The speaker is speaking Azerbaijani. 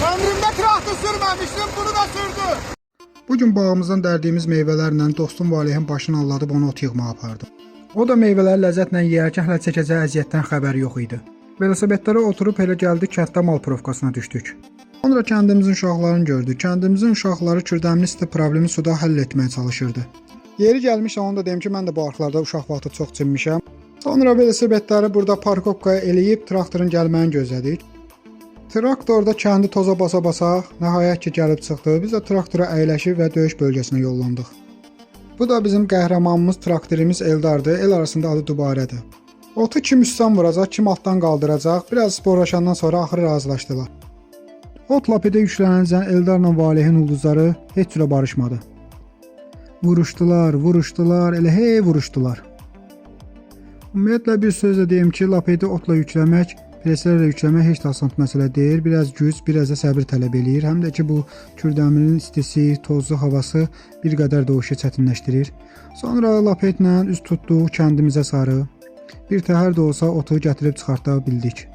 Ömrümdə traktor sürməmişdim, bunu da sürdü. Bugün bağımızdan dərdiyimiz meyvələrlə dostum Valehin başını alladıb onu ot yığmağa apardım. O da meyvələri ləzzətlə yeyərkən hələ çəkəcəyi əziyyətdən xəbəri yox idi. Velosipedlərə oturub elə gəldik kənddə mal provkasına düşdük. Sonra kəndimizin uşaqlarını gördük. Kəndimizin uşaqları kürdəmli isti problemi suda həll etməyə çalışırdı. Yeri gəlmiş onu da deyim ki, mən də bu arxlarda uşaq vaxtı çox çinmişəm. Sonra velosipedləri burada parkovkaya eləyib traktorun gəlməyini gözlədik. Traktorda kəndi toza basa-basa nəhayət ki gəlib çıxdı. Biz də traktora əyləşib və döyüş bölgəsinə yollandıq. Bu da bizim qəhrəmanımız traktorimiz Eldardır. El arasında adı Dubarədir. Otu kim üstdən vuracaq, kim altdan qaldıracaq. Biraz sporlaşandan sonra axırı razılaşdılar. Ot lapedə yüklənəncən Eldarla Valehin ulduzları heç cürə barışmadı. Vuruşdular, elə hey vuruşdular. Ümumiyyətlə bir sözlə deyim ki, lapedi otla yükləmək, preslərlə yükləmək heç də asan məsələ deyil. Biraz güc, biraz da səbir tələb eləyir. Həm də ki bu kürdəminin istisi, tozlu havası bir qədər də o işi çətinləşdirir. Sonra lapetlə üz tutduq kəndimizə sarı. Bir təhər də olsa otu gətirib çıxarta bildik.